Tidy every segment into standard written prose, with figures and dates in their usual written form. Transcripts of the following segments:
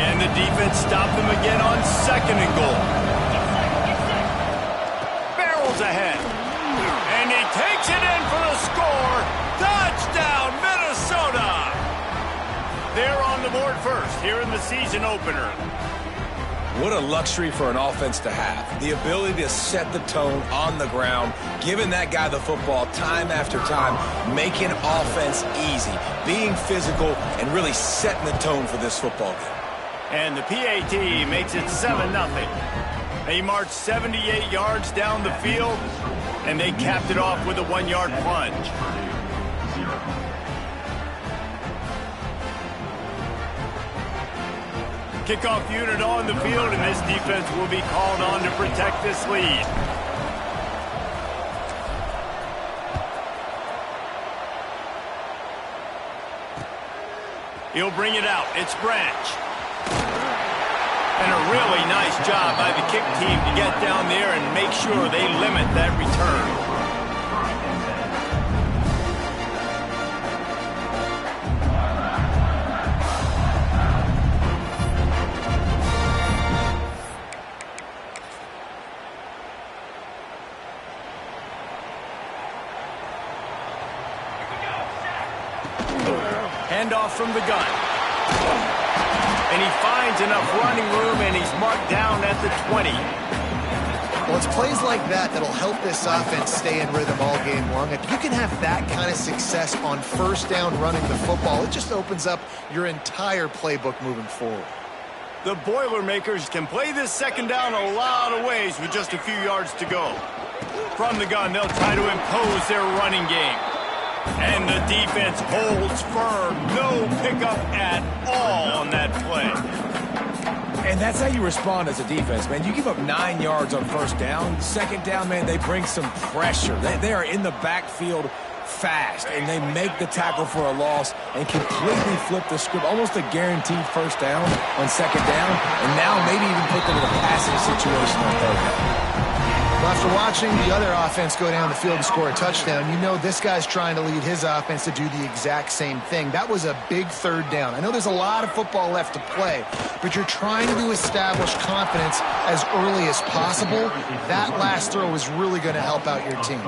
And the defense stopped them again on 2nd and goal. Barrels ahead. And he takes it in for the score. Touchdown, Minnesota! They're on the board first here in the season opener. What a luxury for an offense to have. The ability to set the tone on the ground, giving that guy the football time after time, making offense easy, being physical, and really setting the tone for this football game. And the PAT makes it 7-0. They marched 78 yards down the field, and they capped it off with a 1-yard plunge. Kickoff unit on the field, and this defense will be called on to protect this lead. He'll bring it out. It's Branch. And a really nice job by the kick team to get down there and make sure they limit that return. Handoff from the gun. And he finds enough running room, and he's marked down at the 20. Well, it's plays like that that'll help this offense stay in rhythm all game long. If you can have that kind of success on 1st down running the football, it just opens up your entire playbook moving forward. The Boilermakers can play this 2nd down a lot of ways with just a few yards to go. From the gun, they'll try to impose their running game. And the defense holds firm. No pickup at all on that play. And that's how you respond as a defense, man. You give up 9 yards on 1st down. 2nd down, man, they bring some pressure. They are in the backfield fast, and they make the tackle for a loss and completely flip the script. Almost a guaranteed 1st down on 2nd down, and now maybe even put them in a passing situation on 3rd down. Well, after watching the other offense go down the field and score a touchdown, you know this guy's trying to lead his offense to do the exact same thing. That was a big 3rd down. I know there's a lot of football left to play, but you're trying to establish confidence as early as possible. That last throw is really going to help out your team.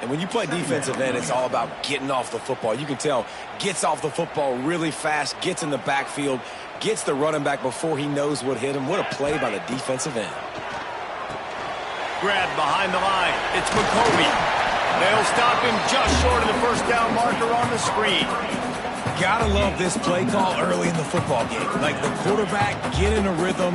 And when you play defensive end, it's all about getting off the football. You can tell, gets off the football really fast, gets in the backfield, gets the running back before he knows what hit him. What a play by the defensive end. Grab behind the line. It's McCovey. They'll stop him just short of the 1st down marker on the screen. Gotta love this play call early in the football game. Like the quarterback, get in a rhythm,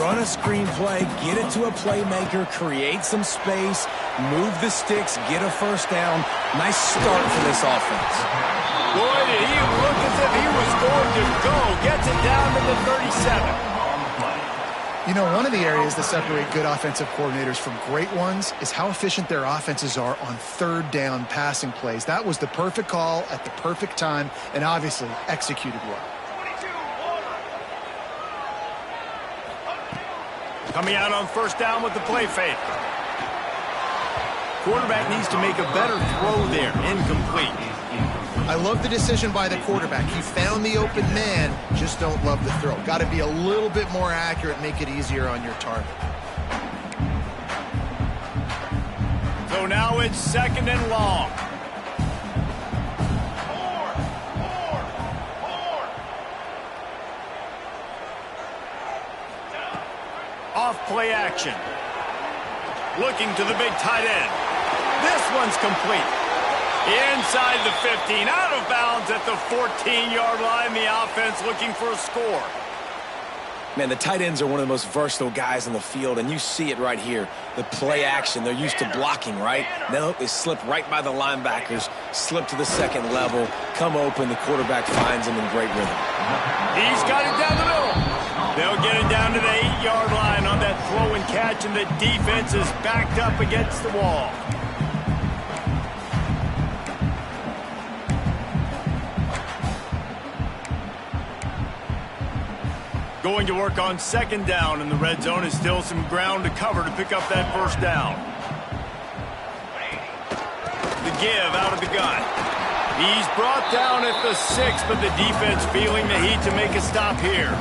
run a screen play, get it to a playmaker, create some space, move the sticks, get a 1st down. Nice start for this offense. Boy, did he look as if he was going to go. Gets it down to the 37. You know, one of the areas that separate good offensive coordinators from great ones is how efficient their offenses are on 3rd down passing plays. That was the perfect call at the perfect time and obviously executed well. Coming out on 1st down with the play fake. Quarterback needs to make a better throw there. Incomplete. I love the decision by the quarterback. He found the open man, just don't love the throw. Got to be a little bit more accurate, make it easier on your target. So now it's 2nd and long. Off play action. Looking to the big tight end. This one's complete. Inside the 15, out of bounds at the 14-yard line. The offense looking for a score. Man, the tight ends are one of the most versatile guys in the field, and you see it right here. The play action, they're used to blocking, right? Now they slip right by the linebackers, slip to the 2nd level, come open, the quarterback finds them in great rhythm. He's got it down the middle. They'll get it down to the 8-yard line on that throw and catch, and the defense is backed up against the wall. Going to work on 2nd down, and the red zone is still some ground to cover to pick up that 1st down. The give out of the gun. He's brought down at the 6, but the defense feeling the heat to make a stop here.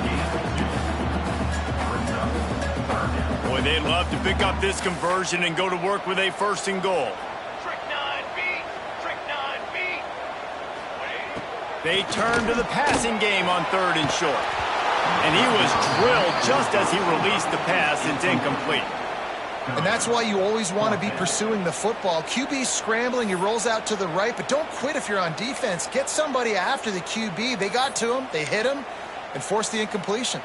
Boy, they'd love to pick up this conversion and go to work with a 1st and goal. They turn to the passing game on 3rd and short. And he was drilled just as he released the pass. It's incomplete. And that's why you always want to be pursuing the football. QB's scrambling, he rolls out to the right, but don't quit if you're on defense. Get somebody after the QB. They got to him, they hit him, and forced the incompletion.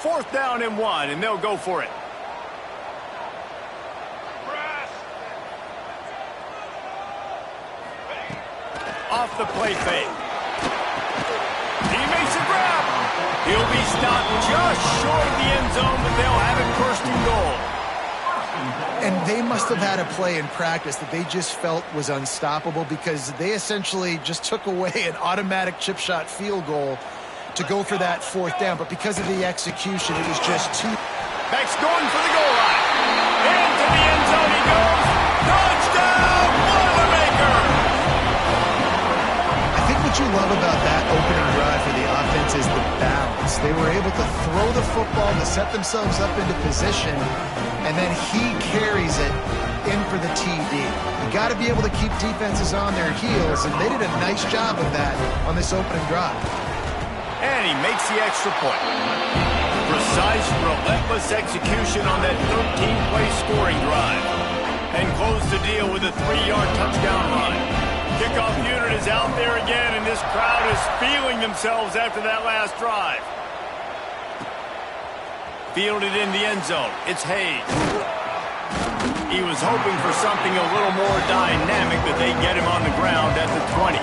4th down and 1, and they'll go for it. Off the play fake. He makes a grab. He'll be stopped just short of the end zone, but they'll have it 1st and goal. And they must have had a play in practice that they just felt was unstoppable because they essentially just took away an automatic chip shot field goal to go for that 4th down. But because of the execution, it was just too... Beck's going for the goal line. Into the end zone he goes. Touchdown, Boilermakers! I think what you love about that opening drive for the offense is the balance. They were able to throw the football to set themselves up into position, and then he carries it in for the TD. You got to be able to keep defenses on their heels, and they did a nice job of that on this opening drive. And he makes the extra point. Precise, relentless execution on that 13-play scoring drive. And close the deal with a 3-yard touchdown run. Kickoff unit is out there again, and this crowd is feeling themselves after that last drive. Fielded in the end zone. It's Hayes. He was hoping for something a little more dynamic, but they get him on the ground at the 20.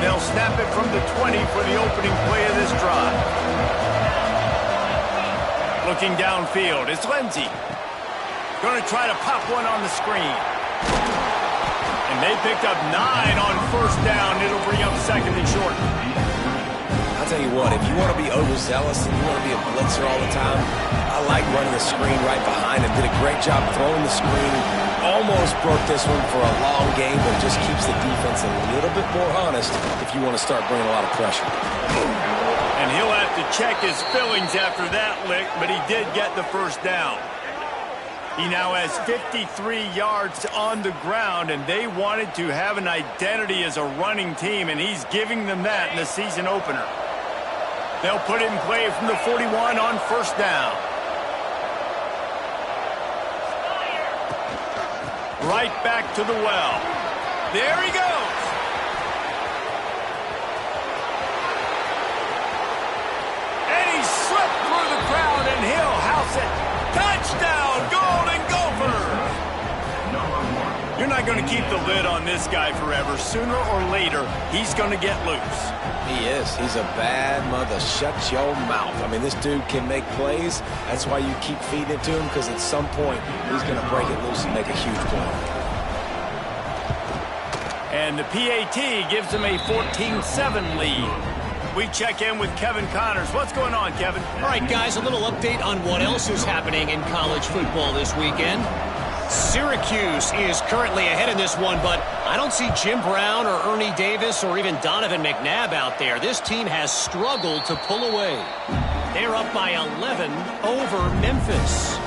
They'll snap it from the 20 for the opening play of this drive. Looking downfield, it's Lindsey. Going to try to pop one on the screen. And they picked up 9 on 1st down. It'll bring up 2nd and short. I'll tell you what, if you want to be overzealous and you want to be a blitzer all the time, I like running the screen right behind him. Did a great job throwing the screen. Almost broke this one for a long game, but it just keeps the defense a little bit more honest if you want to start bringing a lot of pressure. And he'll have to check his fillings after that lick, but he did get the 1st down. He now has 53 yards on the ground, and they wanted to have an identity as a running team, and he's giving them that in the season opener. They'll put it in play from the 41 on 1st down. Right back to the well. There he goes. And he slipped through the crowd, and he'll house it. Touchdown, Golden Gophers! You're not going to keep the lid on this guy forever. Sooner or later, he's going to get loose. He is. He's a bad mother. Shut your mouth. I mean, this dude can make plays. That's why you keep feeding it to him, because at some point, he's going to break it loose and make a huge play. And the PAT gives them a 14-7 lead. We check in with Kevin Connors. What's going on, Kevin? All right, guys, a little update on what else is happening in college football this weekend. Syracuse is currently ahead in this one, but I don't see Jim Brown or Ernie Davis or even Donovan McNabb out there. This team has struggled to pull away. They're up by 11 over Memphis.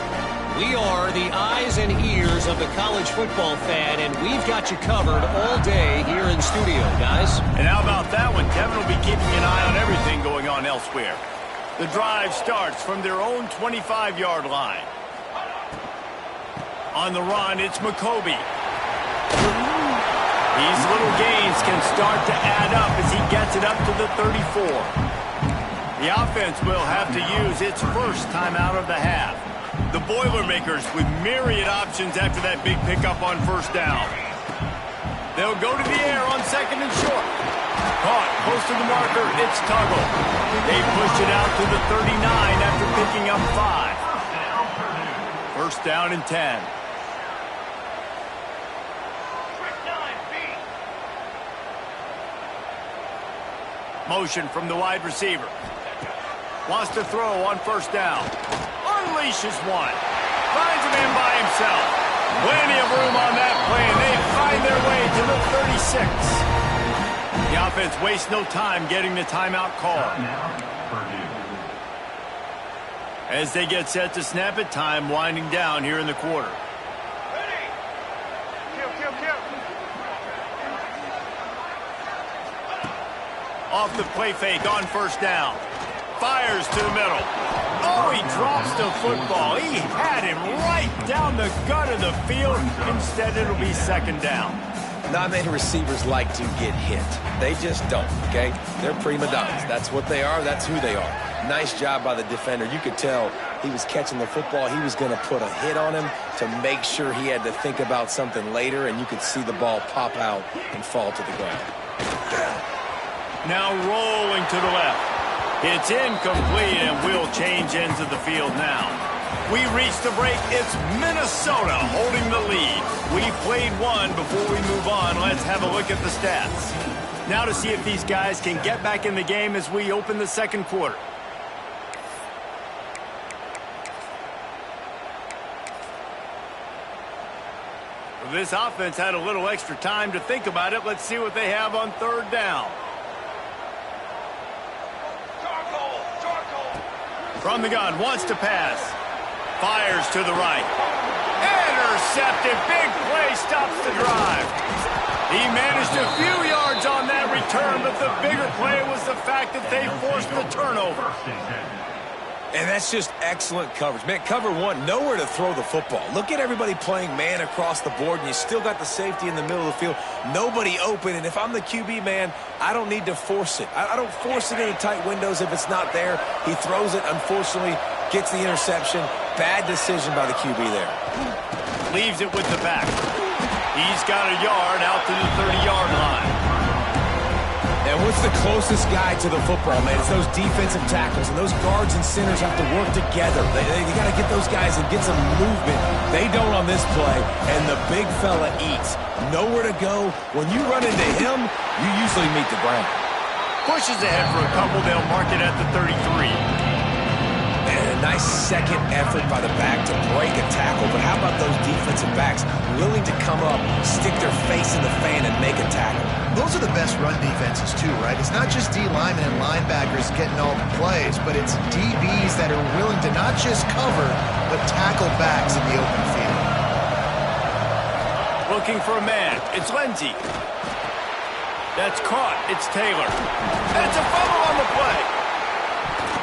We are the eyes and ears of the college football fan, and we've got you covered all day here in studio, guys. And how about that one? Kevin will be keeping an eye on everything going on elsewhere. The drive starts from their own 25-yard line. On the run, it's McCoby. These little gains can start to add up as he gets it up to the 34. The offense will have to use its first timeout of the half. The Boilermakers with myriad options after that big pickup on 1st down. They'll go to the air on 2nd and short. Caught close to the marker, it's Tuggle. They push it out to the 39 after picking up 5. 1st down and 10. Motion from the wide receiver. Wants to throw on 1st down. Unleashes one. Finds a man by himself. Plenty of room on that play, and they find their way to the 36. The offense wastes no time getting the timeout call. As they get set to snap it, time winding down here in the quarter. Off the play fake on first down. Fires to the middle. Oh, he drops the football. He had him right down the gut of the field. Instead, it'll be second down. Not many receivers like to get hit. They just don't, okay? They're prima donnas. That's what they are. That's who they are. Nice job by the defender. You could tell he was catching the football. He was going to put a hit on him to make sure he had to think about something later, and you could see the ball pop out and fall to the ground. Now rolling to the left. It's incomplete, and we'll change ends of the field now. We reach the break. It's Minnesota holding the lead. We played one. Before we move on, let's have a look at the stats. Now to see if these guys can get back in the game as we open the second quarter. This offense had a little extra time to think about it. Let's see what they have on third down. From the gun, wants to pass. Fires to the right. Intercepted. Big play, stops the drive. He managed a few yards on that return, but the bigger play was the fact that they forced the turnover. And that's just excellent coverage. Man, cover one, nowhere to throw the football. Look at everybody playing man across the board, and you still got the safety in the middle of the field. Nobody open, and if I'm the QB, man, I don't need to force it. I don't force it into tight windows if it's not there. He throws it, unfortunately, gets the interception. Bad decision by the QB there. Leaves it with the back. He's got a yard out to the 30-yard line. And what's the closest guy to the football, man? It's those defensive tackles, and those guards and centers have to work together. They got to get those guys and get some movement. They don't on this play, and the big fella eats. Nowhere to go. When you run into him, you usually meet the ground. Pushes ahead for a couple. They'll mark it at the 33. And a nice second effort by the back to break a tackle. But how about those defensive backs willing to come up, stick their face in the fan, and make a tackle? Those are the best run defenses, too, right? It's not just D linemen and linebackers getting all the plays, but it's DBs that are willing to not just cover, but tackle backs in the open field. Looking for a man. It's Lindsey. That's caught. It's Taylor. That's a fumble on the play.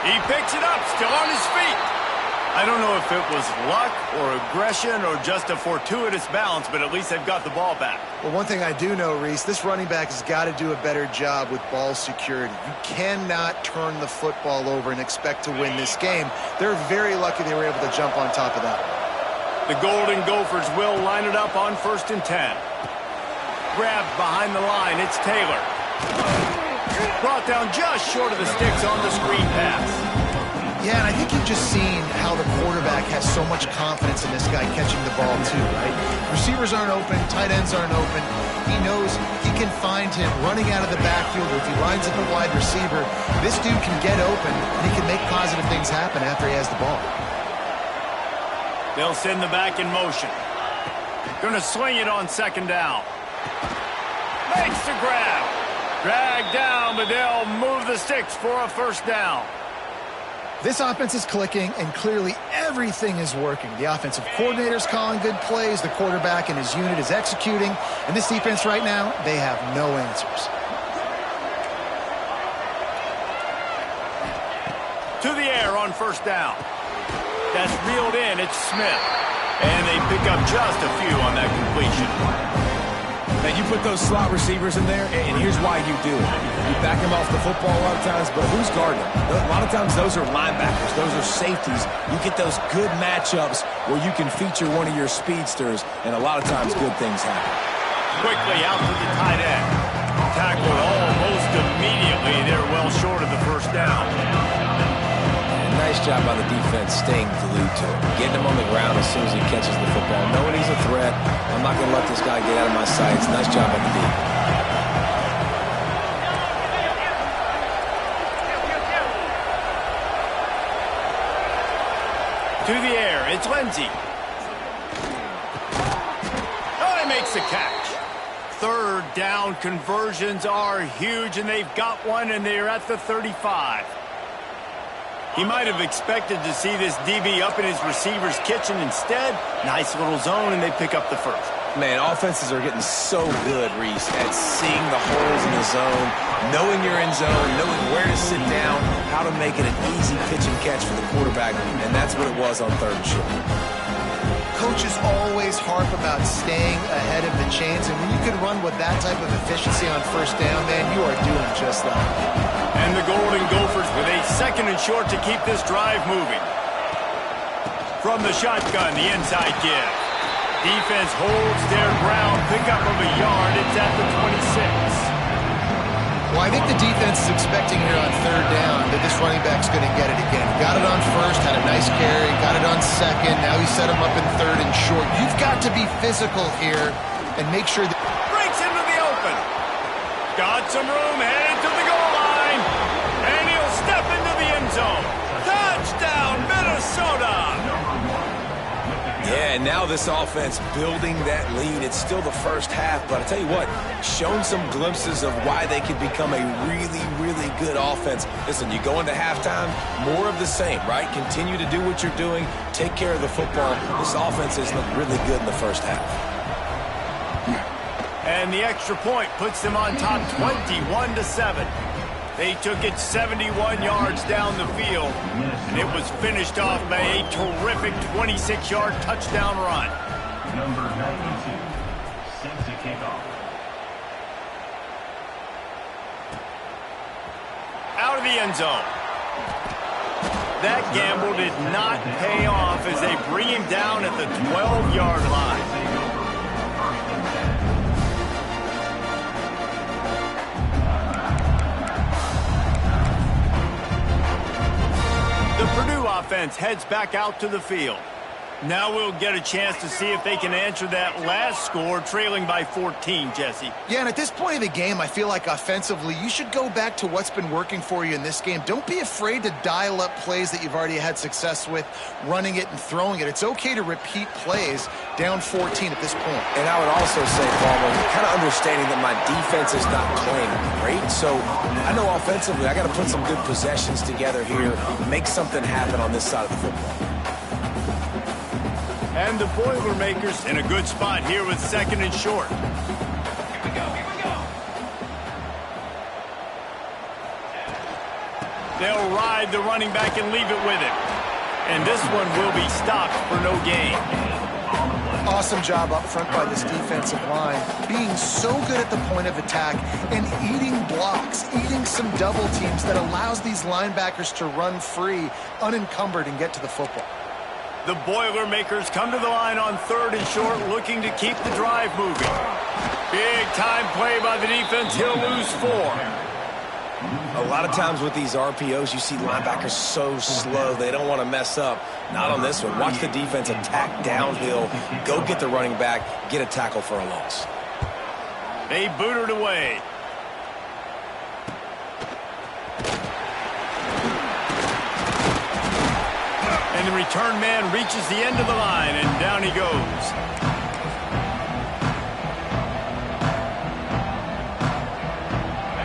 He picks it up, still on his feet. I don't know if it was luck or aggression or just a fortuitous bounce, but at least they've got the ball back. Well, one thing I do know, Reese, this running back has got to do a better job with ball security. You cannot turn the football over and expect to win this game. They're very lucky they were able to jump on top of that one. The Golden Gophers will line it up on 1st and 10. Grabbed behind the line, it's Taylor. Brought down just short of the sticks on the screen pass. Yeah, and I think you've just seen how the quarterback has so much confidence in this guy catching the ball too, right? Receivers aren't open, tight ends aren't open. He knows he can find him running out of the backfield, or if he lines up a wide receiver, this dude can get open, and he can make positive things happen after he has the ball. They'll send the back in motion. Gonna swing it on 2nd down. Makes the grab. Dragged down, but they'll move the sticks for a 1st down. This offense is clicking, and clearly everything is working. The offensive coordinator's calling good plays, the quarterback and his unit is executing, and this defense right now, they have no answers. To the air on 1st down. That's reeled in, it's Smith. And they pick up just a few on that completion. And you put those slot receivers in there, and here's why you do it. You back them off the football a lot of times, but who's guarding them? A lot of times those are linebackers. Those are safeties. You get those good matchups where you can feature one of your speedsters, and a lot of times good things happen. Quickly out to the tight end. Tackled almost immediately. They're well short of the 1st down. Nice job by the defense staying glued to him. Getting him on the ground as soon as he catches the football. Knowing he's a threat, I'm not going to let this guy get out of my sights. Nice job on the D. To the air, it's Lindsey. Oh, he makes the catch. Third down conversions are huge, and they've got one, and they're at the 35. He might have expected to see this DB up in his receiver's kitchen. Instead, nice little zone, and they pick up the first. Man, offenses are getting so good, Reese, at seeing the holes in the zone, knowing you're in zone, knowing where to sit down, how to make it an easy pitch and catch for the quarterback, and that's what it was on third and short. Coaches always harp about staying ahead of the chains, and when you can run with that type of efficiency on first down, man, you are doing just that. And the Golden Gophers with a second and short to keep this drive moving. From the shotgun, the inside give. Defense holds their ground, pickup of a yard. It's at the 26. Well, I think the defense is expecting here on third down that this running back's going to get it again. Got it on first, had a nice carry, got it on second. Now he set him up in third and short. You've got to be physical here and make sure that... Breaks into the open. Got some room, headed to the goal line. And he'll step into the end zone. Touchdown, Minnesota! Yeah, and now this offense building that lead. It's still the first half, but I tell you what, shown some glimpses of why they could become a really, really good offense. Listen, you go into halftime, more of the same, right? Continue to do what you're doing, take care of the football. This offense has looked really good in the first half. And the extra point puts them on top 21-7. They took it 71 yards down the field, and it was finished off by a terrific 26-yard touchdown run. Number 92, set to kick off. Out of the end zone. That gamble did not pay off as they bring him down at the 12-yard line. The Purdue offense heads back out to the field. Now we'll get a chance to see if they can answer that last score, trailing by 14, Jesse. Yeah, and at this point of the game, I feel like offensively, you should go back to what's been working for you in this game. Don't be afraid to dial up plays that you've already had success with, running it and throwing it. It's okay to repeat plays down 14 at this point. And I would also say, Palmer, kind of understanding that my defense is not playing great, so I know offensively I got to put some good possessions together here, make something happen on this side of the football. And the Boilermakers in a good spot here with second and short. Here we go. They'll ride the running back and leave it with him. And this one will be stopped for no gain. Awesome job up front by this defensive line, being so good at the point of attack and eating blocks, eating some double teams that allows these linebackers to run free, unencumbered, and get to the football. The Boilermakers come to the line on third and short, looking to keep the drive moving. Big time play by the defense. He'll lose 4. A lot of times with these RPOs, you see linebackers so slow, they don't want to mess up. Not on this one. Watch the defense attack downhill, go get the running back, get a tackle for a loss. They boot it away. And the return man reaches the end of the line, and down he goes.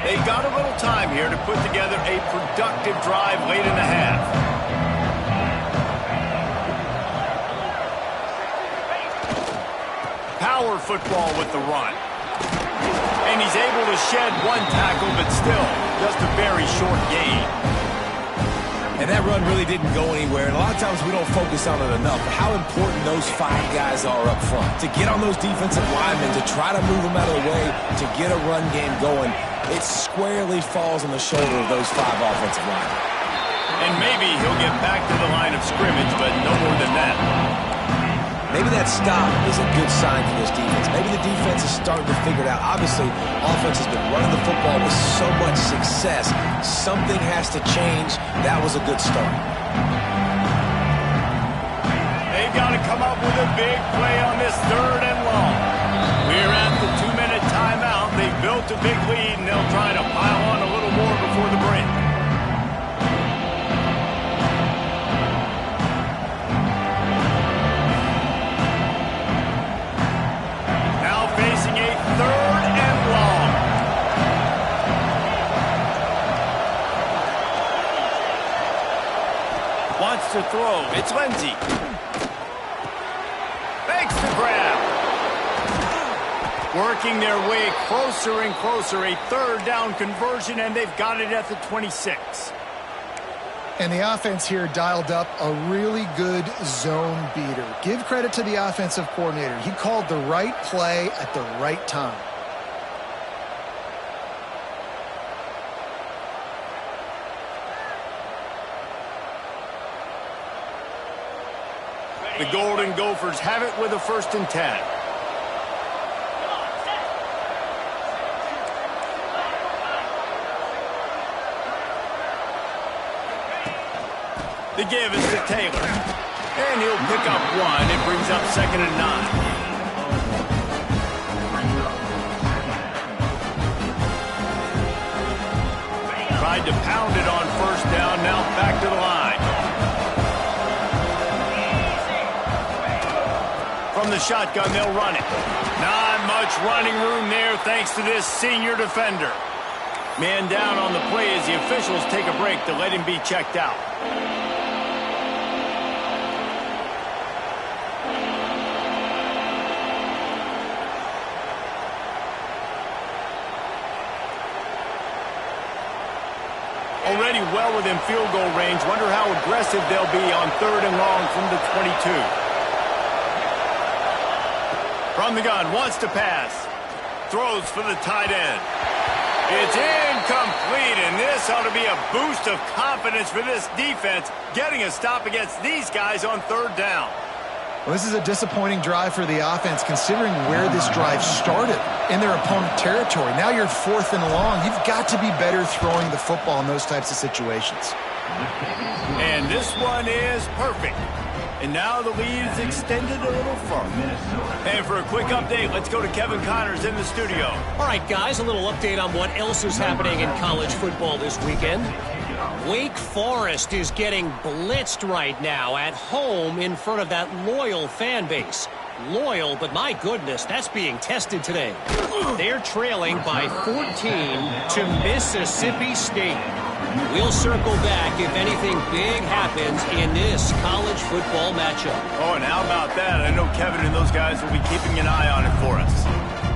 They got a little time here to put together a productive drive late in the half. Power football with the run. And he's able to shed one tackle, but still just a very short gain. And that run really didn't go anywhere. And a lot of times we don't focus on it enough. But how important those 5 guys are up front. To get on those defensive linemen, to try to move them out of the way, to get a run game going, it squarely falls on the shoulder of those 5 offensive linemen. And maybe he'll get back to the line of scrimmage, but no more than that. Maybe that stop is a good sign for this defense. Maybe the defense is starting to figure it out. Obviously, offense has been running the football with so much success. Something has to change. That was a good start. They've got to come up with a big play on this third and long. We're at the 2-minute timeout. They've built a big lead, and they'll try to pile on a little more before the break. Now facing a 3rd to throw. It's Lindsey. Makes the grab. Working their way closer and closer. A third down conversion, and they've got it at the 26. And the offense here dialed up a really good zone beater. Give credit to the offensive coordinator. He called the right play at the right time. The Golden Gophers have it with a 1st and 10. The give is to Taylor. And he'll pick up 1. It brings up 2nd and 9. Tried to pound it on 1st down. Now back to the line. From the shotgun, they'll run it. Not much running room there thanks to this senior defender. Man down on the play as the officials take a break to let him be checked out. Already well within field goal range. Wonder how aggressive they'll be on 3rd and long from the 22. From the gun, wants to pass. Throws for the tight end. It's incomplete, and this ought to be a boost of confidence for this defense, getting a stop against these guys on 3rd down. Well, this is a disappointing drive for the offense, considering where this drive started, in their opponent territory. Now you're 4th and long. You've got to be better throwing the football in those types of situations. And this one is perfect. And now the lead is extended a little further. And for a quick update, let's go to Kevin Connors in the studio. All right, guys, a little update on what else is happening in college football this weekend. Wake Forest is getting blitzed right now at home in front of that loyal fan base. Loyal, but my goodness, that's being tested today. They're trailing by 14 to Mississippi State. We'll circle back if anything big happens in this college football matchup. Oh, and how about that? I know Kevin and those guys will be keeping an eye on it for us.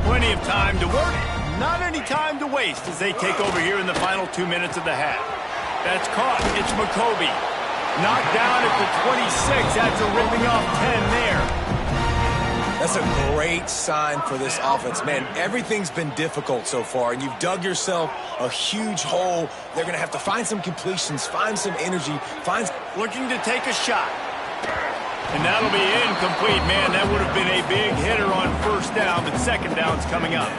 Plenty of time to work, not any time to waste as they take over here in the final 2 minutes of the half. That's caught. It's McCoby. Knocked down at the 26 after ripping off 10 there. That's a great sign for this offense. Man, everything's been difficult so far, and you've dug yourself a huge hole. They're going to have to find some completions, find some energy, Looking to take a shot. And that'll be incomplete. Man, that would have been a big hitter on 1st down, but 2nd down's coming up.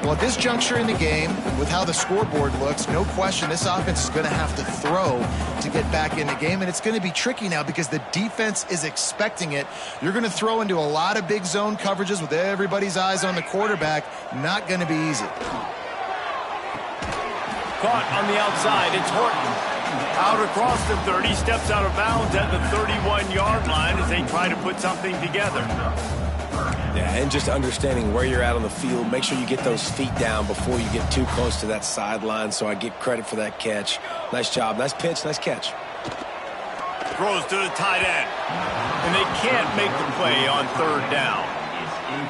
Well, at this juncture in the game, with how the scoreboard looks, no question this offense is going to have to throw to get back in the game, and it's going to be tricky now because the defense is expecting it. You're going to throw into a lot of big zone coverages with everybody's eyes on the quarterback. Not going to be easy. Caught on the outside. It's Horton. Out across the 30, steps out of bounds at the 31-yard line as they try to put something together. Yeah, and just understanding where you're at on the field. Make sure you get those feet down before you get too close to that sideline, so I get credit for that catch. Nice job. Nice pitch. Nice catch. Throws to the tight end. And they can't make the play on 3rd down.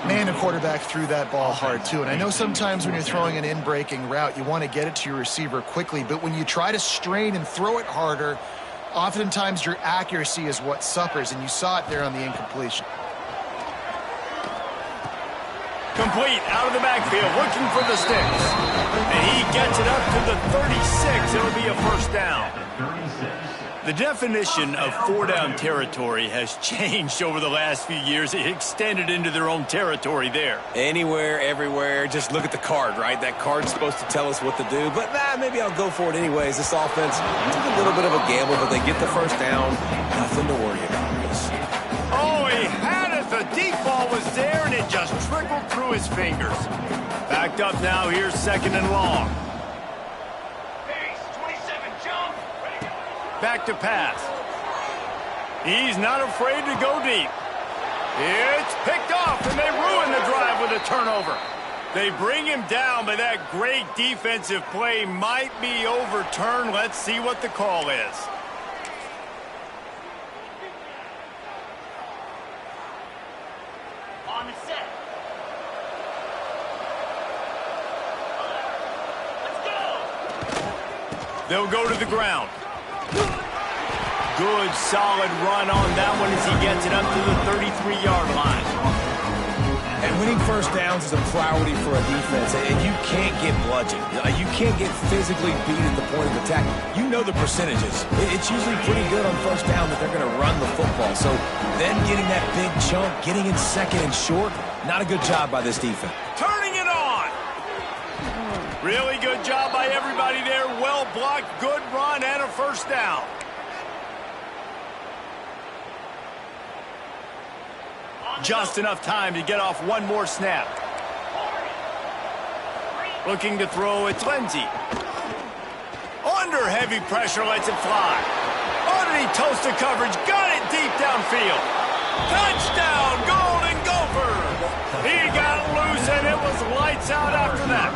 Man, the quarterback threw that ball hard, too. And I know sometimes when you're throwing an in-breaking route, you want to get it to your receiver quickly. But when you try to strain and throw it harder, oftentimes your accuracy is what suffers. And you saw it there on the incompletion. Complete out of the backfield, looking for the sticks. And he gets it up to the 36. It'll be a 1st down. The definition of 4-down territory has changed over the last few years. It extended into their own territory there. Anywhere, everywhere, just look at the card, right? That card's supposed to tell us what to do, but maybe I'll go for it anyways. This offense took a little bit of a gamble, but they get the 1st down. Nothing to worry about. Oh, he had it. The deep ball was there, and it just trickled through his fingers. Backed up now. Here's 2nd and long. Back to pass. He's not afraid to go deep. It's picked off, and they ruin the drive with a turnover. They bring him down, but that great defensive play might be overturned. Let's see what the call is. They'll go to the ground. Good, solid run on that one as he gets it up to the 33-yard line. And winning first downs is a priority for a defense, and you can't get bludgeoned. You can't get physically beat at the point of attack. You know the percentages. It's usually pretty good on first down that they're going to run the football. So then getting that big chunk, getting in second and short, not a good job by this defense. Turning it on. Really good job by everybody there. Well blocked, good run, and a first down. Just enough time to get off one more snap. Looking to throw, it's Lindsey. Under heavy pressure, lets it fly. Underneath toast to coverage, got it deep downfield. Touchdown, Golden Gophers! He got loose, and it was lights out after that.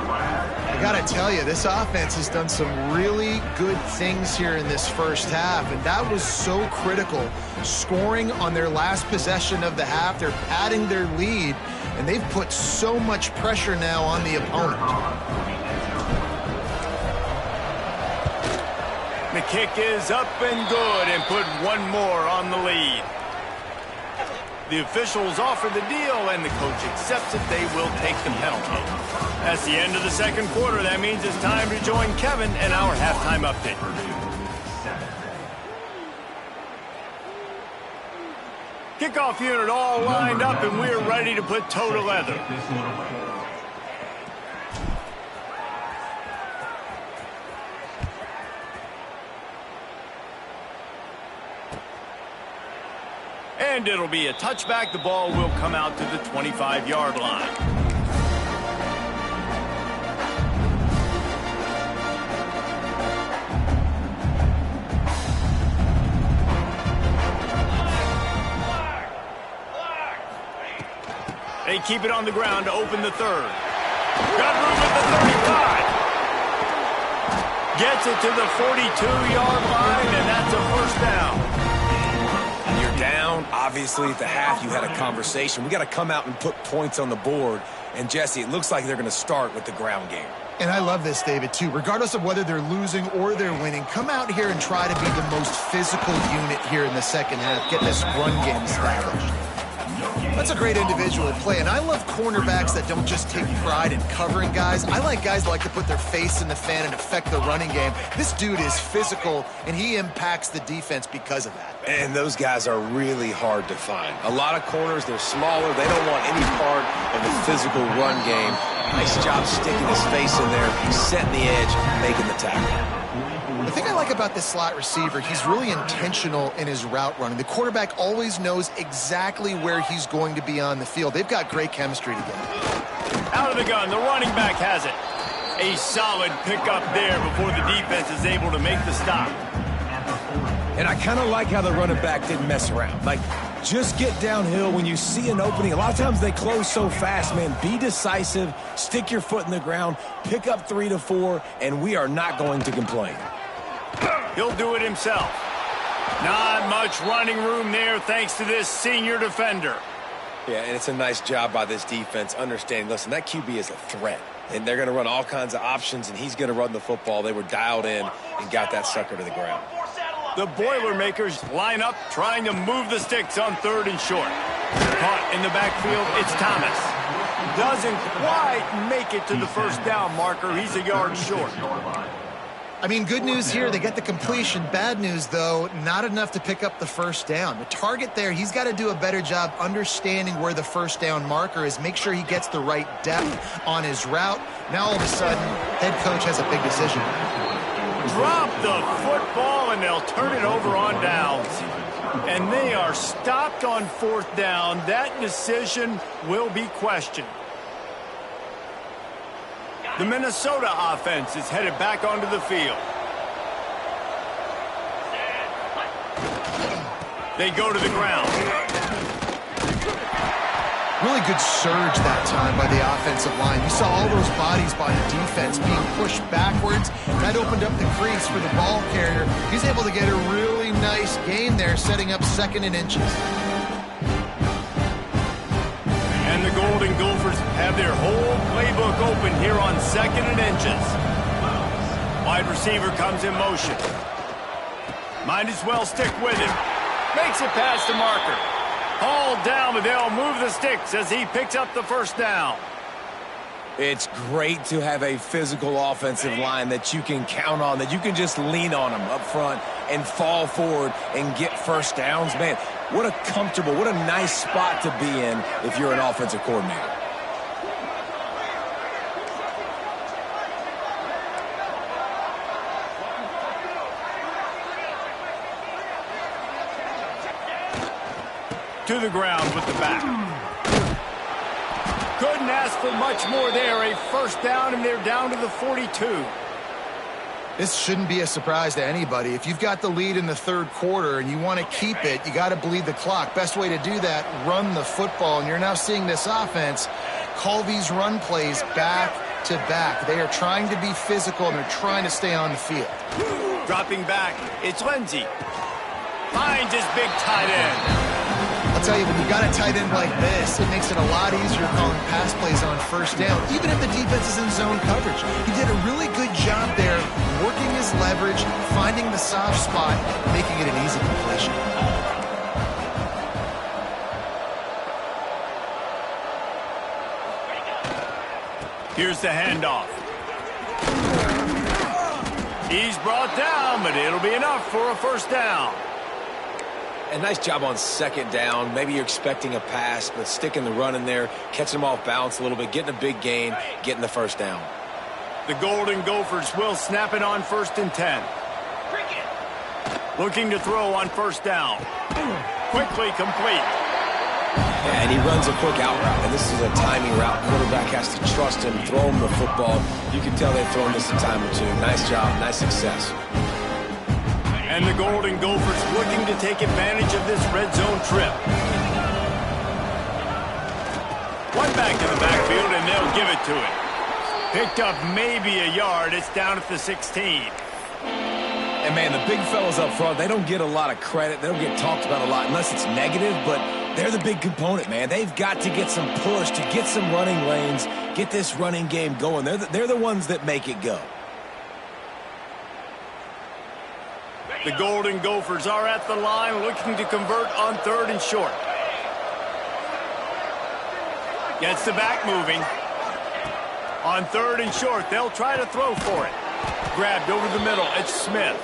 I gotta tell you, this offense has done some really good things here in this first half, and that was so critical. Scoring on their last possession of the half, they're padding their lead, and they've put so much pressure now on the opponent. The kick is up and good, and put one more on the lead. The officials offer the deal, and the coach accepts it. They will take the penalty. That's the end of the second quarter. That means it's time to join Kevin and our halftime update. Kickoff unit all lined up, and we're ready to put toe to leather. And it'll be a touchback. The ball will come out to the 25-yard line. They keep it on the ground to open the third. Got room at the 35. Gets it to the 42-yard line, and that's a first down. You're down. Obviously, at the half, you had a conversation. We got to come out and put points on the board. And, Jesse, it looks like they're going to start with the ground game. And I love this, David, too. Regardless of whether they're losing or they're winning, come out here and try to be the most physical unit here in the second half. Get this run game established. That's a great individual play, and I love cornerbacks that don't just take pride in covering guys. I like guys that like to put their face in the fan and affect the running game. This dude is physical, and he impacts the defense because of that. And those guys are really hard to find. A lot of corners, they're smaller. They don't want any part of the physical run game. Nice job sticking his face in there, setting the edge, making the tackle. The thing I like about this slot receiver, he's really intentional in his route running. The quarterback always knows exactly where he's going to be on the field. They've got great chemistry together. Out of the gun, the running back has it. A solid pickup there before the defense is able to make the stop. And I kind of like how the running back didn't mess around. Like, just get downhill when you see an opening. A lot of times they close so fast, man. Be decisive, stick your foot in the ground, pick up 3 to 4, and we are not going to complain. He'll do it himself. Not much running room there thanks to this senior defender. Yeah, and it's a nice job by this defense understanding, listen, that QB is a threat. And they're going to run all kinds of options, and he's going to run the football. They were dialed in and got that sucker to the ground. The Boilermakers line up, trying to move the sticks on third and short. Caught in the backfield, it's Thomas. Doesn't quite make it to the first down marker. He's a yard short. I mean, good news here, they get the completion. Bad news, though, not enough to pick up the first down. The target there, he's got to do a better job understanding where the first down marker is, make sure he gets the right depth on his route. Now, all of a sudden, head coach has a big decision. Drop the football, and they'll turn it over on downs. And they are stopped on fourth down. That decision will be questioned. The Minnesota offense is headed back onto the field. They go to the ground. Really good surge that time by the offensive line. You saw all those bodies by the defense being pushed backwards. That opened up the crease for the ball carrier. He's able to get a really nice gain there, setting up second and inches. And the Golden Gophers have their whole playbook open here on second and inches. Wide receiver comes in motion. Might as well stick with him. Makes it past the marker. Hauled down, but they'll move the sticks as he picks up the first down. It's great to have a physical offensive line that you can count on, that you can just lean on them up front and fall forward and get first downs. Man, what a comfortable, what a nice spot to be in if you're an offensive coordinator. To the ground with the back. Couldn't ask for much more there. A first down, and they're down to the 42. This shouldn't be a surprise to anybody. If you've got the lead in the third quarter and you want to keep it, you got to bleed the clock. Best way to do that, run the football. And you're now seeing this offense call these run plays back to back. They are trying to be physical, and they're trying to stay on the field. Dropping back, it's Lindsey. Finds his big tight end. I'll tell you, when you got a tight end like this, it makes it a lot easier calling pass plays on first down, even if the defense is in zone coverage. He did a really good job there, working his leverage, finding the soft spot, making it an easy completion. Here's the handoff. He's brought down, but it'll be enough for a first down. A nice job on second down. Maybe you're expecting a pass, but sticking the run in there, catching them off balance a little bit, getting a big gain, getting the first down. The Golden Gophers will snap it on 1st and 10. Looking to throw on first down. Quickly complete. Yeah, and he runs a quick out route, and this is a timing route. Quarterback has to trust him, throw him the football. You can tell they've thrown this a time or two. Nice job, nice success. And the Golden Gophers looking to take advantage of this red zone trip. One back in the backfield, and they'll give it to him. Picked up maybe a yard. It's down at the 16. And, man, the big fellas up front, they don't get a lot of credit. They don't get talked about a lot unless it's negative, but they're the big component, man. They've got to get some push, to get some running lanes, get this running game going. They're the ones that make it go. The Golden Gophers are at the line looking to convert on 3rd and short. Gets the back moving. On 3rd and short, they'll try to throw for it. Grabbed over the middle, it's Smith.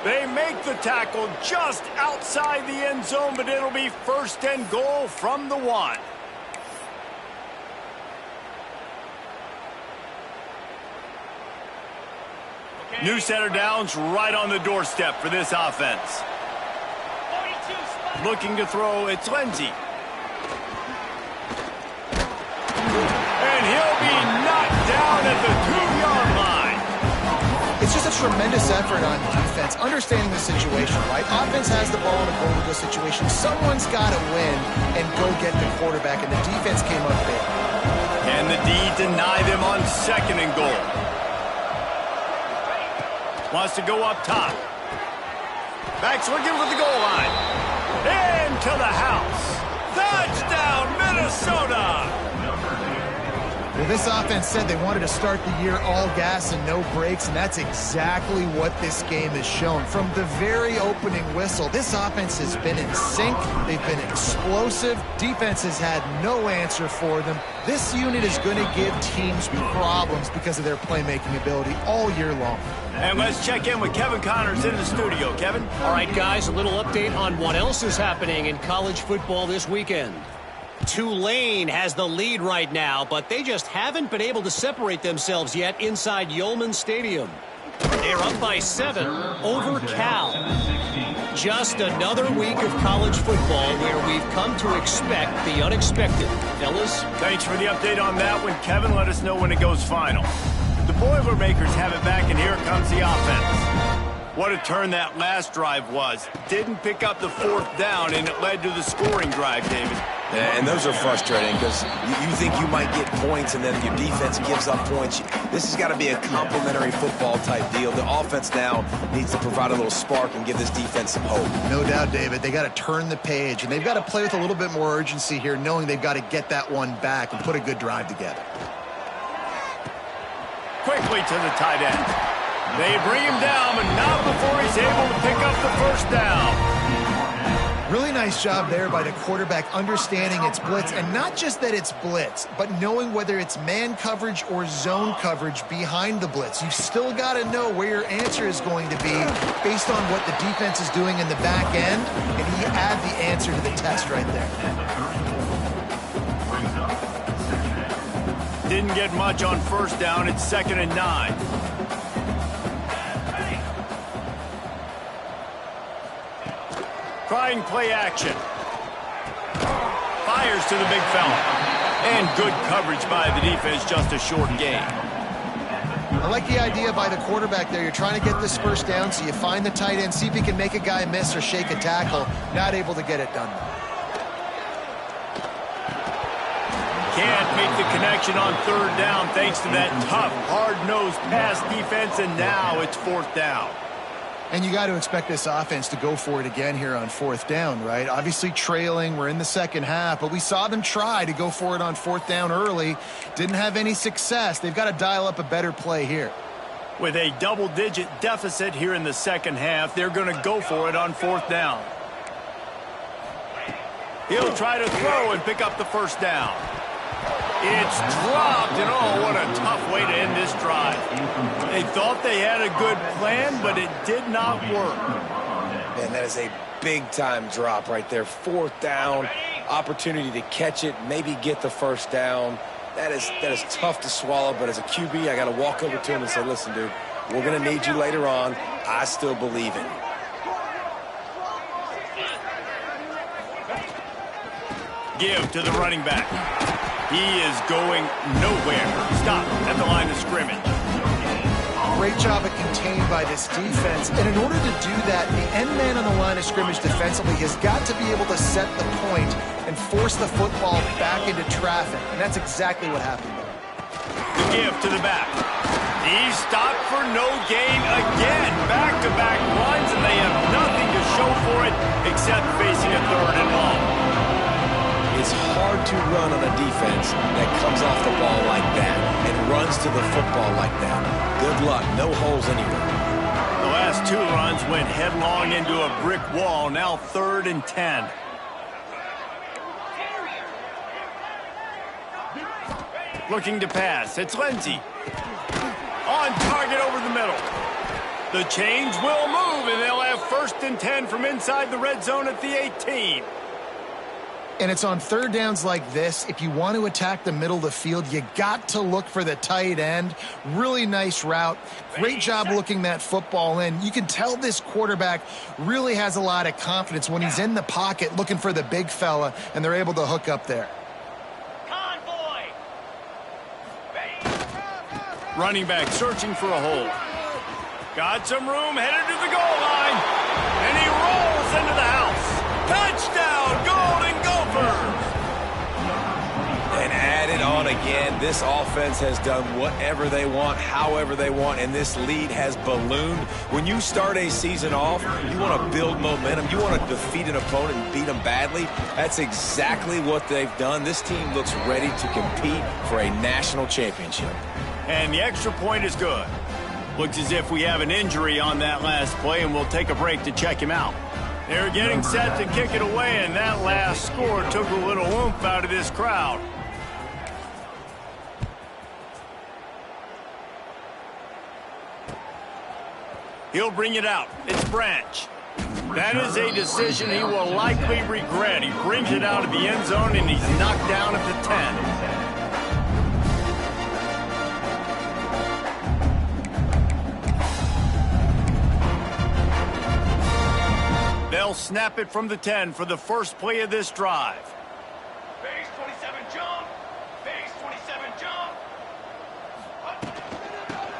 They make the tackle just outside the end zone, but it'll be 1st and goal from the 1. New set of downs right on the doorstep for this offense. Looking to throw, it's Lindsey. And he'll be knocked down at the 2-yard line. It's just a tremendous effort on defense, understanding the situation, right? Offense has the ball in a goal-to-go situation. Someone's got to win and go get the quarterback, and the defense came up big. And the D deny them on 2nd and goal. Wants to go up top. Back's looking for the goal line. Into the house. Touchdown, Minnesota! Well, this offense said they wanted to start the year all gas and no brakes, and that's exactly what this game has shown. From the very opening whistle, this offense has been in sync. They've been explosive. Defense has had no answer for them. This unit is going to give teams problems because of their playmaking ability all year long. And let's check in with Kevin Connors in the studio. Kevin? All right, guys, a little update on what else is happening in college football this weekend. Tulane has the lead right now, but they just haven't been able to separate themselves yet inside Yulman Stadium. They're up by 7 over Cal. Just another week of college football where we've come to expect the unexpected. Fellas? Thanks for the update on that one, Kevin. Let us know when it goes final. The Boilermakers have it back, and here comes the offense. What a turn that last drive was. Didn't pick up the 4th down, and it led to the scoring drive, David. And those are frustrating because you think you might get points and then your defense gives up points. This has got to be a complementary football type deal. The offense now needs to provide a little spark and give this defense some hope. No doubt, David. They got to turn the page, and they've got to play with a little bit more urgency here, knowing they've got to get that one back and put a good drive together. Quickly to the tight end. They bring him down, but not before he's able to pick up the first down. Really nice job there by the quarterback understanding it's blitz, and not just that it's blitz, but knowing whether it's man coverage or zone coverage behind the blitz. You've still got to know where your answer is going to be based on what the defense is doing in the back end, and he add the answer to the test right there. Didn't get much on first down. It's 2nd and 9. Trying play action. Fires to the big fella. And good coverage by the defense, just a short gain. I like the idea by the quarterback there. You're trying to get this first down, so you find the tight end, see if he can make a guy miss or shake a tackle. Not able to get it done. Can't make the connection on 3rd down thanks to that tough, hard-nosed pass defense, and now it's 4th down. And you got to expect this offense to go for it again here on 4th down, right? Obviously trailing, we're in the second half, but we saw them try to go for it on 4th down early. Didn't have any success. They've got to dial up a better play here. With a double-digit deficit here in the second half, they're going to go for it on 4th down. He'll try to throw and pick up the first down. It's dropped, and oh, what a tough way to end this drive. They thought they had a good plan, but it did not work. Man, that is a big-time drop right there. 4th down, opportunity to catch it, maybe get the first down. That is tough to swallow, but as a QB, I got to walk over to him and say, listen, dude, we're going to need you later on. I still believe in you. Give to the running back. He is going nowhere. Stop at the line of scrimmage. Great job of contained by this defense. And in order to do that, the end man on the line of scrimmage defensively has got to be able to set the point and force the football back into traffic. And that's exactly what happened there. The give to the back. He's stopped for no gain again. Back-to-back runs, and they have nothing to show for it except facing a 3rd and long. It's hard to run on a defense that comes off the ball like that and runs to the football like that. Good luck. No holes anywhere. The last 2 runs went headlong into a brick wall. Now 3rd and 10. Looking to pass. It's Lindsey. On target over the middle. The change will move, and they'll have 1st and 10 from inside the red zone at the 18. And it's on 3rd downs like this. If you want to attack the middle of the field, you got to look for the tight end. Really nice route. Great job looking that football in. You can tell this quarterback really has a lot of confidence when he's in the pocket looking for the big fella, and they're able to hook up there. Running back searching for a hole. Got some room, headed to the goal line. And he rolls into the house. Touchdown, Golden Gophers! And add it on again. This offense has done whatever they want, however they want, and this lead has ballooned. When you start a season off, you want to build momentum. You want to defeat an opponent and beat them badly. That's exactly what they've done. This team looks ready to compete for a national championship. And the extra point is good. Looks as if we have an injury on that last play, and we'll take a break to check him out. They're getting set to kick it away, and that last score took a little oomph out of this crowd. He'll bring it out. It's Branch. That is a decision he will likely regret. He brings it out of the end zone, and he's knocked down at the 10. They'll snap it from the 10 for the first play of this drive. Base 27 jump. Base 27 jump.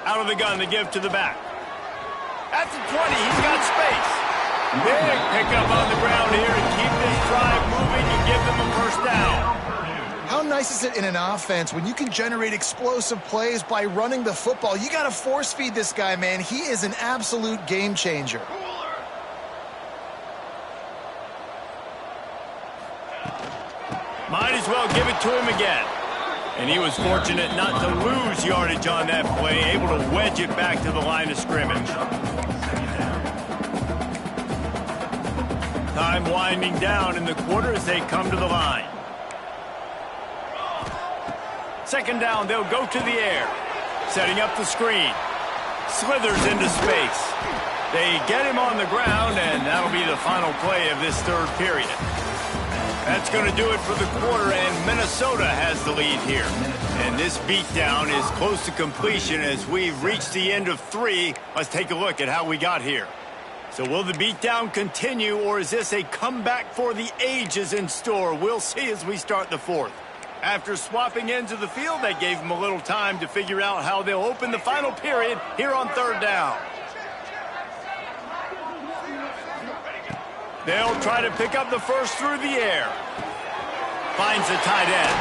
Out of the gun, the give to the back. At the 20, he's got space. Big pickup on the ground here to keep this drive moving and give them a first down. How nice is it in an offense when you can generate explosive plays by running the football? You got to force feed this guy, man. He is an absolute game changer. Might as well give it to him again. And he was fortunate not to lose yardage on that play, able to wedge it back to the line of scrimmage. Time winding down in the quarter as they come to the line. Second down, they'll go to the air. Setting up the screen. Slithers into space. They get him on the ground, and that'll be the final play of this third period. That's going to do it for the quarter, and Minnesota has the lead here. And this beatdown is close to completion as we've reached the end of 3. Let's take a look at how we got here. So will the beatdown continue, or is this a comeback for the ages in store? We'll see as we start the fourth. After swapping ends of the field, they gave them a little time to figure out how they'll open the final period here on third down. They'll try to pick up the first through the air. Finds the tight end.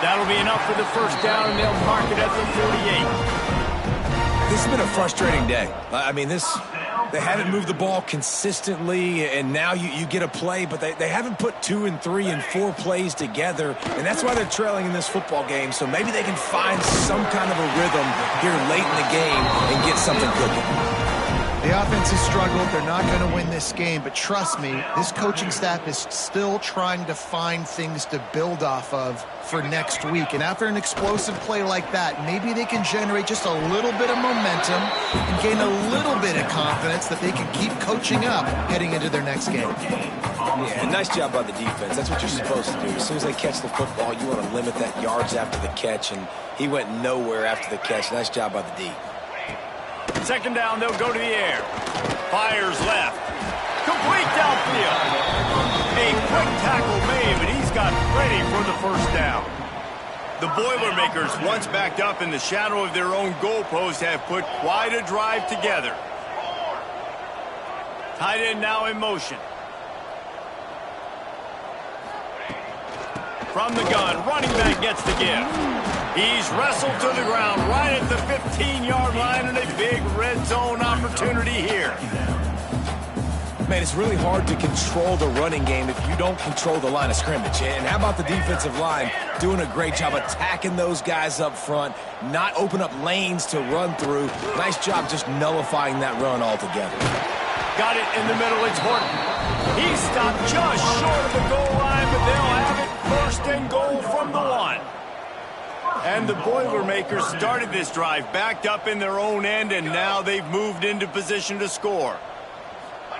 That'll be enough for the first down, and they'll mark it at the 48. This has been a frustrating day. I mean, they haven't moved the ball consistently, and now you get a play, but they haven't put 2 and 3 and 4 plays together, and that's why they're trailing in this football game. So maybe they can find some kind of a rhythm here late in the game and get something cooking. The offense has struggled. They're not going to win this game, but trust me, this coaching staff is still trying to find things to build off of for next week. And after an explosive play like that, maybe they can generate just a little bit of momentum and gain a little bit of confidence that they can keep coaching up heading into their next game. Yeah, nice job by the defense. That's what you're supposed to do. As soon as they catch the football, you want to limit that yards after the catch, and he went nowhere after the catch. Nice job by the D. Second down, they'll go to the air. Fires left. Complete downfield. A quick tackle made, but he's got ready for the first down. The Boilermakers, once backed up in the shadow of their own goalpost, have put quite a drive together. Tight end now in motion. From the gun, running back gets the give. He's wrestled to the ground right at the 15-yard line, and a big red zone opportunity here. Man, it's really hard to control the running game if you don't control the line of scrimmage. And how about the defensive line doing a great job attacking those guys up front, not open up lanes to run through. Nice job just nullifying that run altogether. Got it in the middle. It's Horton. He stopped just short of the goal line, but they'll have it first and goal from the 1. And the Boilermakers started this drive backed up in their own end, and now they've moved into position to score.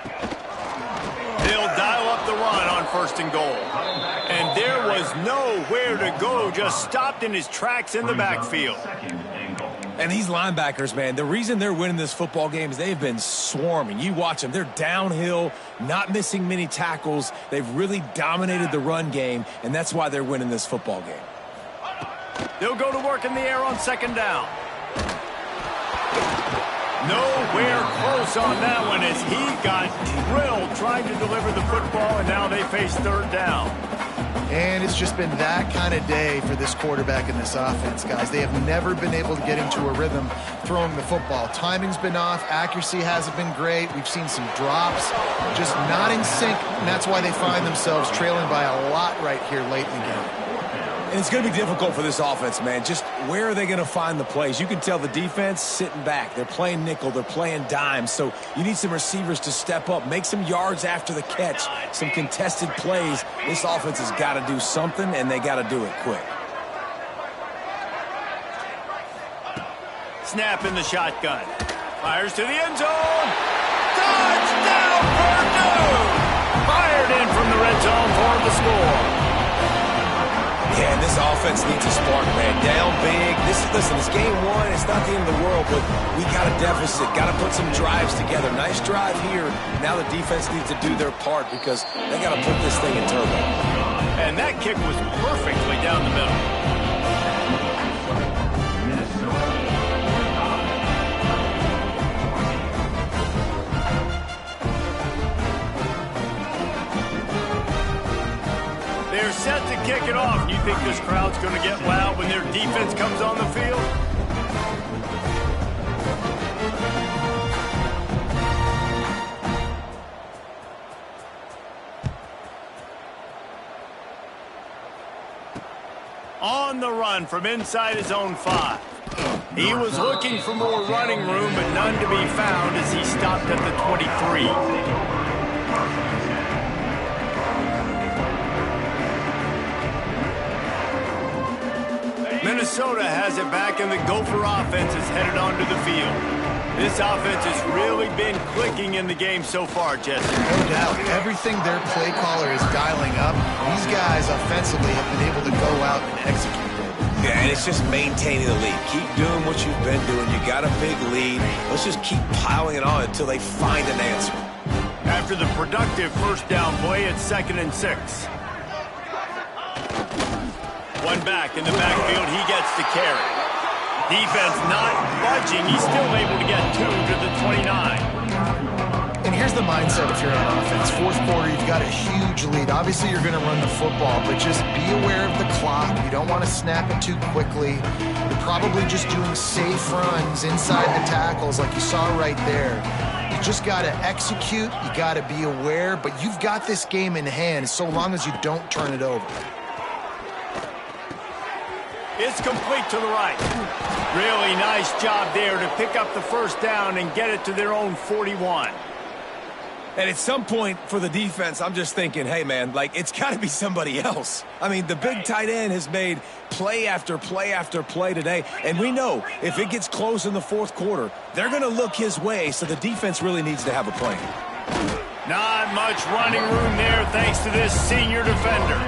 They'll dial up the run on first and goal. And there was nowhere to go, just stopped in his tracks in the backfield. And these linebackers, man, the reason they're winning this football game is they've been swarming. You watch them. They're downhill, not missing many tackles. They've really dominated the run game, and that's why they're winning this football game. They'll go to work in the air on second down. Nowhere close on that one as he got drilled trying to deliver the football, and now they face third down. And it's just been that kind of day for this quarterback in this offense, guys. They have never been able to get into a rhythm throwing the football. Timing's been off. Accuracy hasn't been great. We've seen some drops, just not in sync, and that's why they find themselves trailing by a lot right here late in the game. And it's going to be difficult for this offense, man. Just where are they going to find the plays? You can tell the defense sitting back. They're playing nickel. They're playing dime. So you need some receivers to step up, make some yards after the catch, some contested plays. This offense has got to do something, and they got to do it quick. Snap in the shotgun. Fires to the end zone. Touchdown, Purdue! Fired in from the red zone for the score. Yeah, and this offense needs a spark, man. Down big. Listen, it's game 1. It's not the end of the world, but we got a deficit. Got to put some drives together. Nice drive here. Now the defense needs to do their part because they got to put this thing in turbo. And that kick was perfectly down the middle. They're set to kick it off. You think this crowd's going to get loud when their defense comes on the field? On on the run from inside his own 5. He was looking for more running room, but none to be found as he stopped at the 23. Minnesota has it back, and the Gopher offense is headed onto the field. This offense has really been clicking in the game so far, Jesse. No doubt. Everything their play caller is dialing up, these guys offensively have been able to go out and execute. Yeah, and it's just maintaining the lead. Keep doing what you've been doing. You got a big lead. Let's just keep piling it on until they find an answer. After the productive first down play, it's 2nd and 6. One back in the backfield, he gets the carry. Defense not budging. He's still able to get 2 to the 29. And here's the mindset if you're on offense. Fourth quarter, you've got a huge lead. Obviously, you're going to run the football, but just be aware of the clock. You don't want to snap it too quickly. You're probably just doing safe runs inside the tackles like you saw right there. You just got to execute. You got to be aware, but you've got this game in hand so long as you don't turn it over. It's complete to the right. Really nice job there to pick up the first down and get it to their own 41. And at some point for the defense, I'm just thinking, hey, man, like, it's got to be somebody else. I mean, the big tight end has made play after play after play today. And we know if it gets close in the fourth quarter, they're going to look his way, so the defense really needs to have a plan. Not much running room there thanks to this senior defender.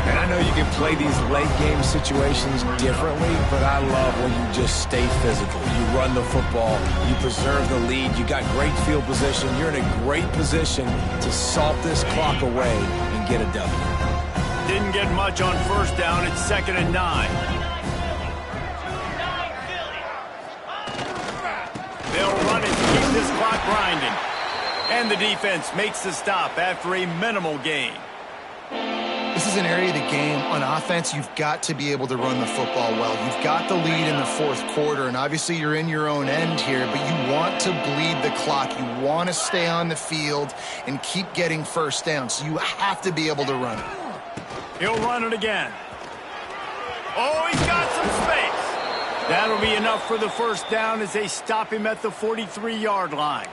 And I know you can play these late-game situations differently, but I love when you just stay physical. You run the football, you preserve the lead, you got great field position. You're in a great position to salt this clock away and get a W. Didn't get much on first down. It's 2nd and 9. They'll run it to keep this clock grinding. And the defense makes the stop after a minimal gain. This is an area of the game on offense you've got to be able to run the football well. You've got the lead in the fourth quarter, and obviously you're in your own end here, but you want to bleed the clock. You want to stay on the field and keep getting first down, so you have to be able to run it. He'll run it again. Oh, he's got some space. That'll be enough for the first down as they stop him at the 43-yard line.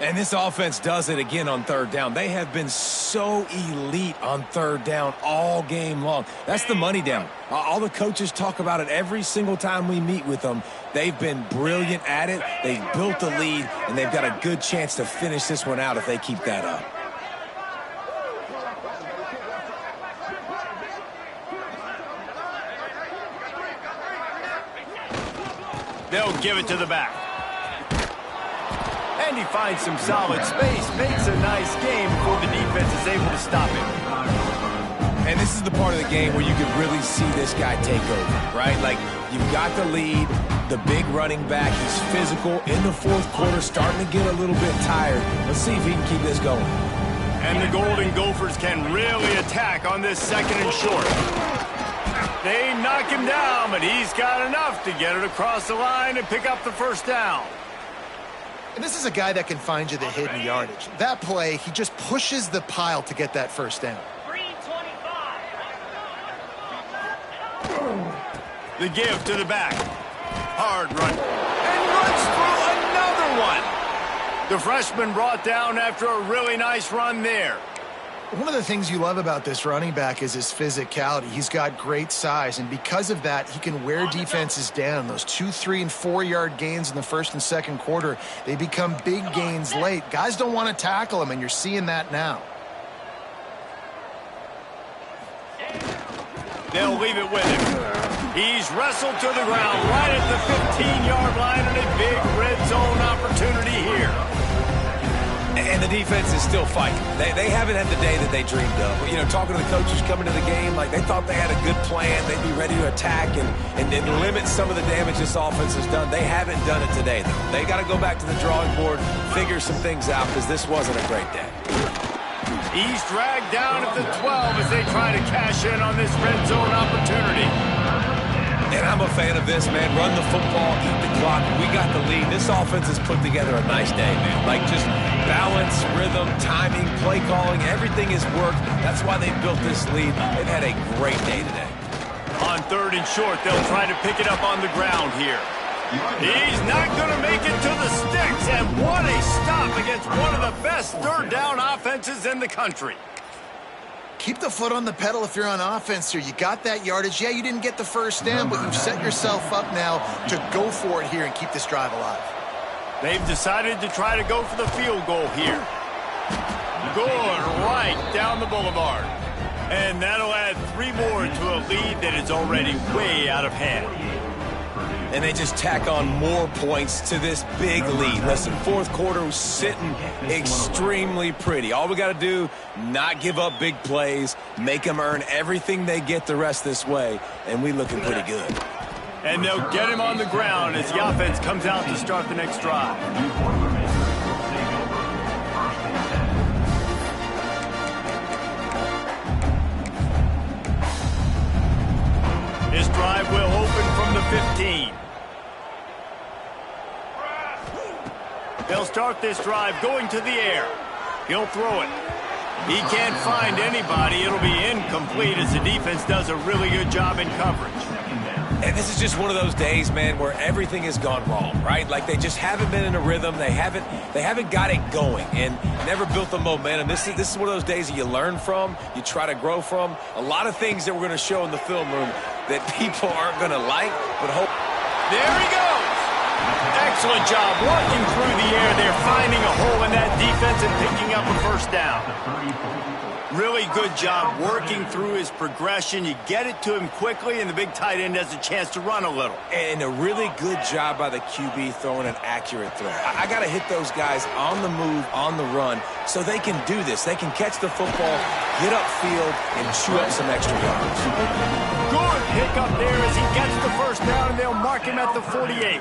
And this offense does it again on third down. They have been so elite on third down all game long. That's the money down. All the coaches talk about it every single time we meet with them. They've been brilliant at it. They've built the lead, and they've got a good chance to finish this one out if they keep that up. They'll give it to the back. And he finds some solid space, makes a nice game before the defense is able to stop him. And this is the part of the game where you can really see this guy take over, right? Like, you've got the lead, the big running back, he's physical in the fourth quarter, starting to get a little bit tired. Let's see if he can keep this going. And the Golden Gophers can really attack on this 2nd and short. They knock him down, but he's got enough to get it across the line and pick up the first down. And this is a guy that can find you the hidden yardage. That play, he just pushes the pile to get that first down. 325. The give to the back. Hard run. And runs through another one. The freshman brought down after a really nice run there. One of the things you love about this running back is his physicality. He's got great size, and because of that, he can wear defenses down. Those 2-, 3-, and 4-yard gains in the first and second quarter, they become big gains late. Guys don't want to tackle him, and you're seeing that now. They'll leave it with him. He's wrestled to the ground right at the 15-yard line, and a big red zone opportunity here. And the defense is still fighting. They haven't had the day that they dreamed of. You know, talking to the coaches coming to the game, like they thought they had a good plan. They'd be ready to attack and limit some of the damage this offense has done. They haven't done it today, though. They got to go back to the drawing board, figure some things out, because this wasn't a great day. He's dragged down at the 12 as they try to cash in on this red zone opportunity. And I'm a fan of this, man. Run the football, eat the clock. We got the lead. This offense has put together a nice day, man. Like, just balance, rhythm, timing, play calling, everything has worked. That's why they built this lead. They've had a great day today. On 3rd and short, they'll try to pick it up on the ground here. He's not going to make it to the sticks, and what a stop against one of the best 3rd down offenses in the country. Keep the foot on the pedal if you're on offense here. You got that yardage. Yeah, you didn't get the first down, but you've set yourself up now to go for it here and keep this drive alive. They've decided to try to go for the field goal here. Going right down the boulevard. And that'll add 3 more to a lead that is already way out of hand. And they just tack on more points to this big lead. Listen, 4th quarter was sitting extremely pretty. All we got to do, not give up big plays, make them earn everything they get the rest this way, and we looking pretty good. And they'll get him on the ground as the offense comes out to start the next drive. This drive will open from the 15. They'll start this drive going to the air. He'll throw it. He can't find anybody. It'll be incomplete as the defense does a really good job in coverage. And this is just one of those days, man, where everything has gone wrong, right? Like they just haven't been in a rhythm. They haven't got it going and never built the momentum. This is one of those days that you learn from, you try to grow from. A lot of things that we're going to show in the film room that people aren't going to like, but hope. There he goes. Excellent job walking through the air there, finding a hole in that defense and picking up a first down. Really good job working through his progression. You get it to him quickly, and the big tight end has a chance to run a little. And a really good job by the QB throwing an accurate throw. I got to hit those guys on the move, on the run, so they can do this. They can catch the football, get upfield, and chew up some extra yards. Good pick up there as he gets the first down, and they'll mark him at the 48.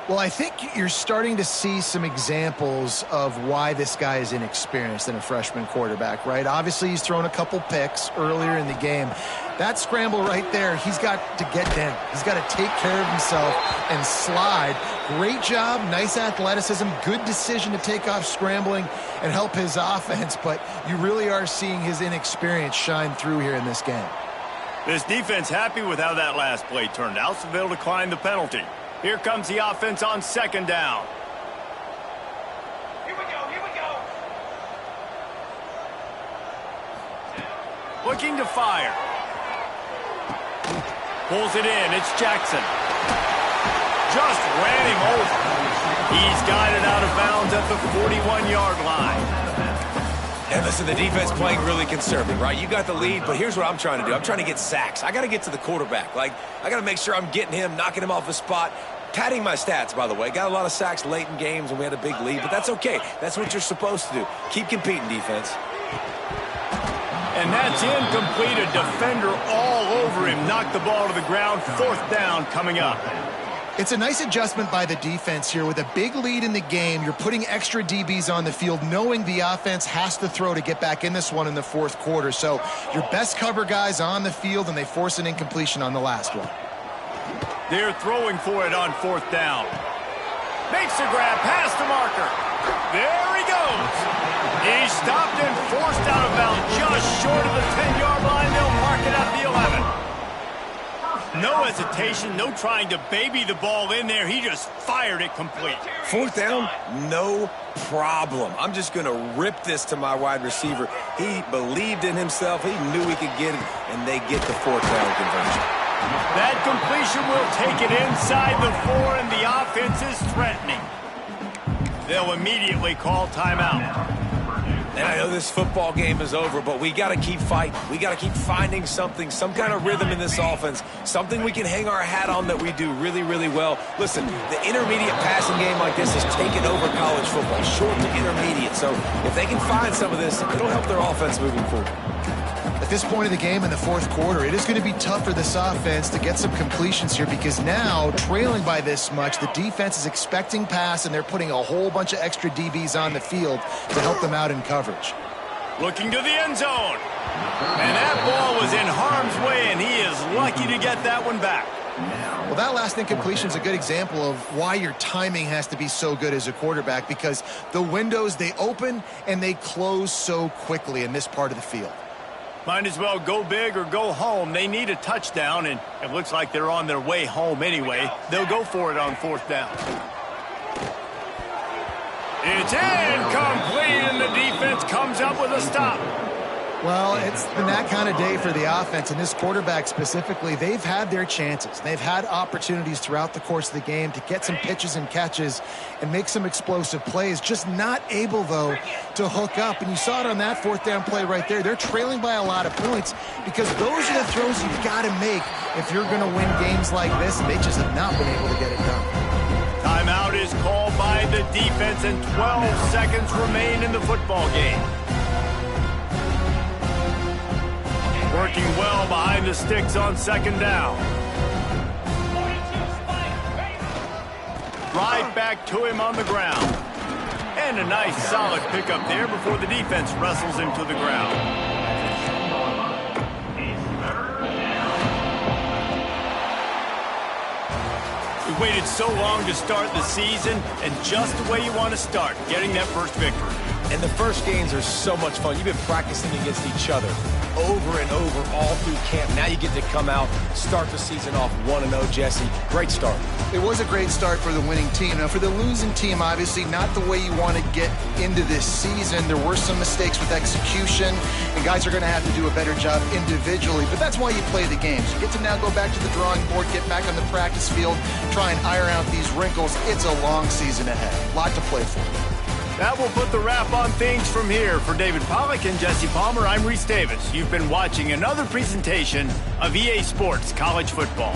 Well, I think you're starting to see some examples of why this guy is inexperienced in a freshman quarterback, right? Obviously, he's thrown a couple picks earlier in the game. That scramble right there, he's got to get down. He's got to take care of himself and slide. Great job, nice athleticism, good decision to take off scrambling and help his offense, but you really are seeing his inexperience shine through here in this game. This defense happy with how that last play turned out, so they'll decline the penalty. Here comes the offense on 2nd down. Here we go. Looking to fire. Pulls it in. It's Jackson. Just ran him over. He's got it out of bounds at the 41-yard line. And listen, the defense playing really conservative, right? You got the lead, but here's what I'm trying to do. I'm trying to get sacks. I got to get to the quarterback. Like, I got to make sure I'm getting him, knocking him off his spot. Padding my stats, by the way. Got a lot of sacks late in games, and we had a big lead, but that's okay. That's what you're supposed to do. Keep competing, defense. And that's incomplete. A defender all over him. Knocked the ball to the ground. 4th down coming up. It's a nice adjustment by the defense here. With a big lead in the game, you're putting extra DBs on the field, knowing the offense has to throw to get back in this one in the 4th quarter. So your best cover guys on the field, and they force an incompletion on the last one. They're throwing for it on 4th down. Makes a grab past the marker. There he goes. He's stopped and forced out of bounds just short of the 10-yard line. They'll mark it at the 11. No hesitation, no trying to baby the ball in there. He just fired it complete. 4th down, no problem. I'm just going to rip this to my wide receiver. He believed in himself. He knew he could get it, and they get the 4th down conversion. That completion will take it inside the 4, and the offense is threatening. They'll immediately call timeout. And I know this football game is over, but we got to keep fighting. We got to keep finding something, some kind of rhythm in this offense, something we can hang our hat on that we do really, really well. Listen, the intermediate passing game like this has taken over college football, short to intermediate. So if they can find some of this, it'll help their offense moving forward. At this point of the game in the 4th quarter, it is going to be tough for this offense to get some completions here, because now, trailing by this much, the defense is expecting pass, and they're putting a whole bunch of extra DBs on the field to help them out in coverage. Looking to the end zone. And that ball was in harm's way, and he is lucky to get that one back. Well, that last incompletion is a good example of why your timing has to be so good as a quarterback, because the windows, they open and they close so quickly in this part of the field. Might as well go big or go home. They need a touchdown, and it looks like they're on their way home anyway. They'll go for it on 4th down. It's incomplete, and the defense comes up with a stop. Well, it's been that kind of day for the offense, and this quarterback specifically. They've had their chances. They've had opportunities throughout the course of the game to get some pitches and catches and make some explosive plays, just not able, though, to hook up. And you saw it on that 4th down play right there. They're trailing by a lot of points because those are the throws you've got to make if you're going to win games like this, and they just have not been able to get it done. Timeout is called by the defense, and 12 seconds remain in the football game. Working well behind the sticks on 2nd down. Right back to him on the ground. And a nice solid pickup there before the defense wrestles him to the ground. We waited so long to start the season, and just the way you want to start, getting that first victory. And the first games are so much fun. You've been practicing against each other over and over all through camp. Now you get to come out, start the season off 1-0, Jesse. Great start. It was a great start for the winning team. Now, for the losing team, obviously not the way you want to get into this season. There were some mistakes with execution, and guys are going to have to do a better job individually. But that's why you play the games. You get to now go back to the drawing board, get back on the practice field, try and iron out these wrinkles. It's a long season ahead. A lot to play for. That will put the wrap on things from here. For David Pollack and Jesse Palmer, I'm Reese Davis. You've been watching another presentation of EA Sports College Football.